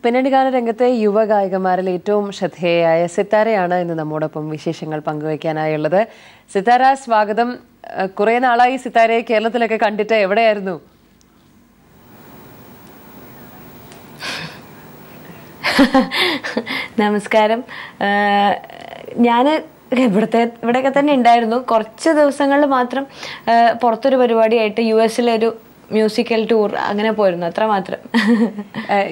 പിന്നണി ഗാന രംഗത്തെ യുവഗായികമാരിൽ ഏറ്റവും ശ്രദ്ധേയയായ സിത്താരയാണ് ഇന്ന് നമ്മോടൊപ്പം വിശേഷങ്ങൾ പങ്കുവയ്ക്കാനായുള്ളത്. സിത്താര, സ്വാഗതം. കുറെ നാളായി സിത്താരയെ കേരളത്തിലൊക്കെ കണ്ടിട്ട്. എവിടെയായിരുന്നു? നമസ്കാരം. ഞാൻ ഇവിടെയൊക്കെ തന്നെ ഉണ്ടായിരുന്നു. കുറച്ച് ദിവസങ്ങളിൽ മാത്രം പുറത്തൊരു പരിപാടിയായിട്ട് US-ലെ മ്യൂസിക്കൽ ടൂർ അങ്ങനെ പോയിരുന്നു, അത്ര മാത്രം.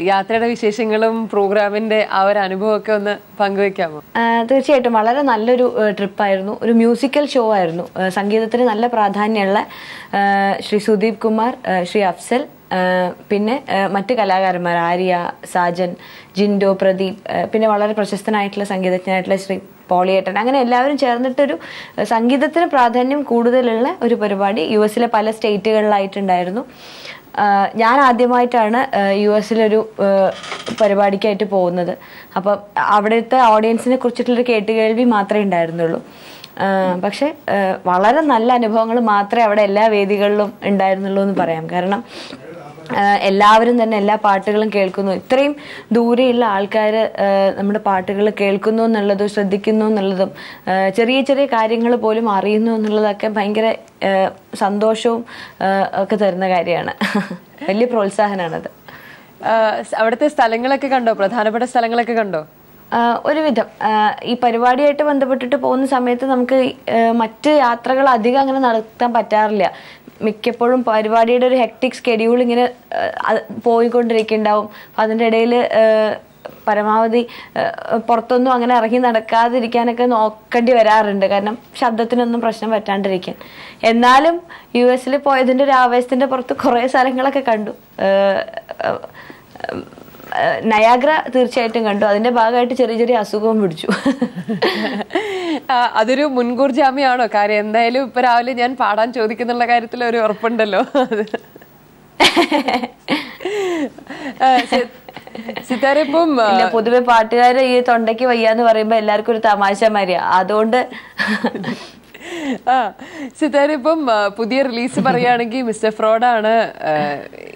യാത്രയുടെ വിശേഷങ്ങളും പ്രോഗ്രാമിന്റെ ആ ഒരു അനുഭവമൊക്കെ ഒന്ന് പങ്കുവെക്കാമോ? തീർച്ചയായിട്ടും വളരെ നല്ലൊരു ട്രിപ്പായിരുന്നു. ഒരു മ്യൂസിക്കൽ ഷോ ആയിരുന്നു. സംഗീതത്തിന് നല്ല പ്രാധാന്യമുള്ള ശ്രീ സുദീപ് കുമാർ, ശ്രീ അഫ്സൽ, പിന്നെ മറ്റ് കലാകാരന്മാർ ആര്യ, സാജൻ, ജിൻഡോ, പ്രദീപ്, പിന്നെ വളരെ പ്രശസ്തനായിട്ടുള്ള സംഗീതജ്ഞനായിട്ടുള്ള ശ്രീ പോളിയേട്ടൻ, അങ്ങനെ എല്ലാവരും ചേർന്നിട്ടൊരു സംഗീതത്തിന് പ്രാധാന്യം കൂടുതലുള്ള ഒരു പരിപാടി US-ലെ പല സ്റ്റേറ്റുകളിലായിട്ടുണ്ടായിരുന്നു. ഞാൻ ആദ്യമായിട്ടാണ് US-ലൊരു പരിപാടിക്കായിട്ട് പോകുന്നത്. അപ്പം അവിടുത്തെ ഓഡിയൻസിനെ കുറിച്ചിട്ടുള്ളൊരു കേട്ടുകേൾവി മാത്രമേ ഉണ്ടായിരുന്നുള്ളൂ. പക്ഷെ വളരെ നല്ല അനുഭവങ്ങൾ മാത്രമേ അവിടെ എല്ലാ വേദികളിലും ഉണ്ടായിരുന്നുള്ളൂ എന്ന് പറയാം. കാരണം എല്ലാവരും തന്നെ എല്ലാ പാട്ടുകളും കേൾക്കുന്നു. ഇത്രയും ദൂരെയുള്ള ആൾക്കാർ നമ്മുടെ പാട്ടുകൾ കേൾക്കുന്നു എന്നുള്ളതും ശ്രദ്ധിക്കുന്നു എന്നുള്ളതും ചെറിയ ചെറിയ കാര്യങ്ങൾ പോലും അറിയുന്നു എന്നുള്ളതൊക്കെ ഭയങ്കര സന്തോഷവും ഒക്കെ തരുന്ന കാര്യമാണ്. വലിയ പ്രോത്സാഹനമാണത്. അവിടുത്തെ സ്ഥലങ്ങളൊക്കെ കണ്ടോ? പ്രധാനപ്പെട്ട സ്ഥലങ്ങളൊക്കെ കണ്ടോ? ഒരുവിധം ഈ പരിപാടിയായിട്ട് ബന്ധപ്പെട്ടിട്ട് പോകുന്ന സമയത്ത് നമുക്ക് മറ്റ് യാത്രകൾ അധികം അങ്ങനെ നടത്താൻ പറ്റാറില്ല. മിക്കപ്പോഴും പരിപാടിയുടെ ഒരു ഹെക്ടിക് സ്കെഡ്യൂൾ ഇങ്ങനെ പോയിക്കൊണ്ടിരിക്കുന്നുണ്ടാവും. അപ്പം അതിൻ്റെ ഇടയിൽ പരമാവധി പുറത്തൊന്നും അങ്ങനെ ഇറങ്ങി നടക്കാതിരിക്കാനൊക്കെ നോക്കേണ്ടി വരാറുണ്ട്. കാരണം ശബ്ദത്തിനൊന്നും പ്രശ്നം പറ്റാണ്ടിരിക്കാൻ. എന്നാലും US-ൽ പോയതിൻ്റെ ഒരു ആവേശത്തിൻ്റെ പുറത്ത് കുറേ സ്ഥലങ്ങളൊക്കെ കണ്ടു. നയാഗ്ര തീർച്ചയായിട്ടും കണ്ടു. അതിന്റെ ഭാഗമായിട്ട് ചെറിയ ചെറിയ അസുഖവും പിടിച്ചു. അതൊരു മുൻകൂർ ജാമ്യമാണോ? കാര്യം എന്തായാലും ഇപ്പൊ രാവിലെ ഞാൻ പാടാൻ ചോദിക്കുന്നുള്ള കാര്യത്തിൽ ഒരു ഉറപ്പുണ്ടല്ലോ. സിത്താര, ഇപ്പം പൊതുവെ പാട്ടുകാര് ഈ തൊണ്ടയ്ക്ക് വയ്യാന്ന് പറയുമ്പോ എല്ലാവർക്കും ഒരു തമാശ മാതിരിയാ. അതുകൊണ്ട് സിത്താര, ഇപ്പം പുതിയ റിലീസ് പറയുകയാണെങ്കിൽ മിസ്റ്റർ ഫ്രോഡാണ്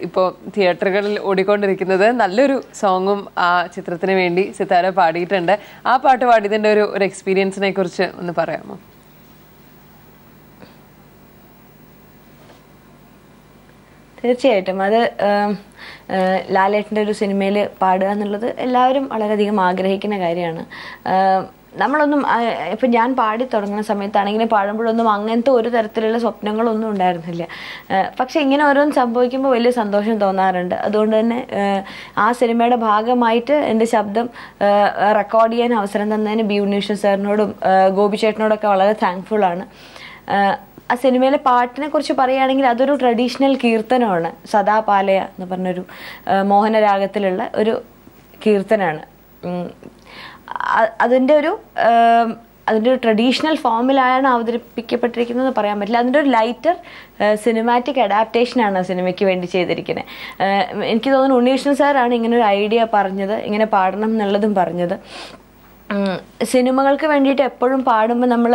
ഇപ്പോൾ തിയേറ്ററുകളിൽ ഓടിക്കൊണ്ടിരിക്കുന്നത്. നല്ലൊരു സോങ്ങും ആ ചിത്രത്തിന് വേണ്ടി സിത്താര പാടിയിട്ടുണ്ട്. ആ പാട്ട് പാടിയതിൻ്റെ ഒരു എക്സ്പീരിയൻസിനെ കുറിച്ച് ഒന്ന് പറയാമോ? തീർച്ചയായിട്ടും അത് ലാലേട്ടൻ്റെ ഒരു സിനിമയിൽ പാടുക എന്നുള്ളത് എല്ലാവരും വളരെയധികം ആഗ്രഹിക്കുന്ന കാര്യമാണ്. നമ്മളൊന്നും ഇപ്പം ഞാൻ പാടി തുടങ്ങുന്ന സമയത്താണെങ്കിലും പാടുമ്പോഴൊന്നും അങ്ങനത്തെ ഒരു തരത്തിലുള്ള സ്വപ്നങ്ങളൊന്നും ഉണ്ടായിരുന്നില്ല. പക്ഷെ ഇങ്ങനെ ഓരോന്ന് സംഭവിക്കുമ്പോൾ വലിയ സന്തോഷം തോന്നാറുണ്ട്. അതുകൊണ്ട് തന്നെ ആ സിനിമയുടെ ഭാഗമായിട്ട് എൻ്റെ ശബ്ദം റെക്കോർഡ് ചെയ്യാൻ അവസരം തന്നതിന് ബി ഉണ്ണീഷൻ സാറിനോടും ഗോപി ചേട്ടനോടൊക്കെ വളരെ താങ്ക്ഫുള്ളാണ്. ആ സിനിമയിലെ പാട്ടിനെ കുറിച്ച് പറയുകയാണെങ്കിൽ അതൊരു ട്രഡീഷണൽ കീർത്തനമാണ്. സദാപാലയ എന്ന് പറഞ്ഞൊരു മോഹനരാഗത്തിലുള്ള ഒരു കീർത്തനാണ്. അതിൻ്റെ ഒരു ട്രഡീഷണൽ ഫോമിലാണ് അവതരിപ്പിക്കപ്പെട്ടിരിക്കുന്നത് പറയാൻ പറ്റില്ല. അതിൻ്റെ ഒരു ലൈറ്റർ സിനിമാറ്റിക് അഡാപ്റ്റേഷനാണ് സിനിമയ്ക്ക് വേണ്ടി ചെയ്തിരിക്കുന്നത്. എനിക്ക് തോന്നുന്നു ഉണ്ണീഷൻ സാറാണ് ഇങ്ങനെ ഒരു ഐഡിയ പറഞ്ഞത്, ഇങ്ങനെ പാടണം എന്നുള്ളതും പറഞ്ഞത്. സിനിമകൾക്ക് വേണ്ടിയിട്ട് എപ്പോഴും പാടുമ്പോൾ നമ്മൾ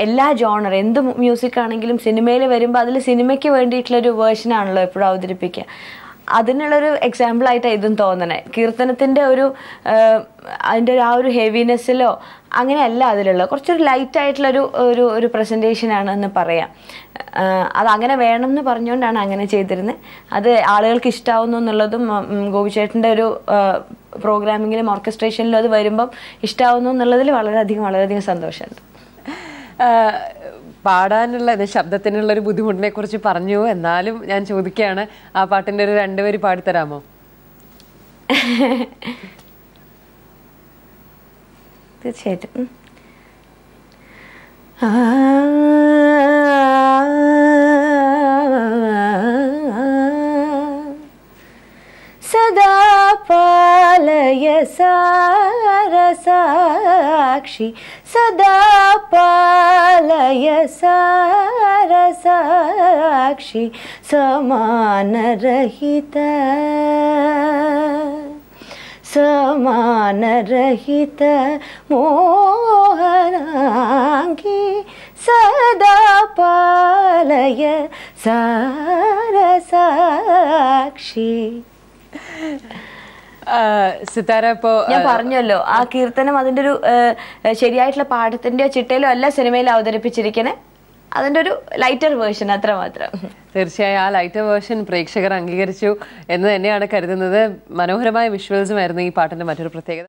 എല്ലാ ജോണർ എന്ത് മ്യൂസിക് ആണെങ്കിലും സിനിമയിൽ വരുമ്പോൾ അതിൽ സിനിമയ്ക്ക് വേണ്ടിയിട്ടുള്ളൊരു വേർഷനാണല്ലോ എപ്പോഴും അവതരിപ്പിക്കുക. അതിനുള്ളൊരു എക്സാമ്പിളായിട്ടാണ് ഇതും തോന്നണേ. കീർത്തനത്തിൻ്റെ അതിൻ്റെ ആ ഒരു ഹെവിനെസ്സിലോ അങ്ങനെയല്ല അതിലുള്ള കുറച്ചൊരു ലൈറ്റായിട്ടുള്ളൊരു ഒരു പ്രസൻറ്റേഷനാണ് എന്ന് പറയാം. അതങ്ങനെ വേണം എന്ന് പറഞ്ഞുകൊണ്ടാണ് അങ്ങനെ ചെയ്തിരുന്നത്. അത് ആളുകൾക്ക് ഇഷ്ടമാവുന്നു എന്നുള്ളതും ഗോപിച്ചേട്ടൻ്റെ ഒരു പ്രോഗ്രാമിങ്ങിലും ഓർക്കസ്ട്രേഷനിലും അത് വരുമ്പം ഇഷ്ടമാവുന്നു എന്നുള്ളതിൽ വളരെയധികം സന്തോഷമുണ്ട്. പാടാനുള്ള ശബ്ദത്തിനുള്ള ഒരു ബുദ്ധിമുട്ടിനെ കുറിച്ച് പറഞ്ഞു. എന്നാലും ഞാൻ ചോദിക്കുകയാണ്, ആ പാട്ടിന്റെ ഒരു 2 വരി പാടിത്തരാമോ? തീർച്ചയായിട്ടും. സദാ പാലയ സാരസാക്ഷി, സദാ പാലയ സാരസാക്ഷി, സമാനരഹിത സമാനരഹിത മോഹനാംഗി, സദാ പാലയ സാരസാക്ഷി. സിത്താര ഇപ്പോ ഞാൻ പറഞ്ഞല്ലോ ആ കീർത്തനം അതിന്റെ ഒരു ശരിയായിട്ടുള്ള പാഠത്തിന്റെ ചിട്ടയിലോ അല്ല സിനിമയിൽ അവതരിപ്പിച്ചിരിക്കണേ, അതിന്റെ ഒരു ലൈറ്റർ വേർഷൻ അത്ര മാത്രം. തീർച്ചയായും ആ ലൈറ്റർ വേർഷൻ പ്രേക്ഷകർ അംഗീകരിച്ചു എന്ന് തന്നെയാണ് കരുതുന്നത്. മനോഹരമായ വിഷ്വൽസുമായിരുന്നു ഈ പാട്ടിന്റെ മറ്റൊരു പ്രത്യേകത.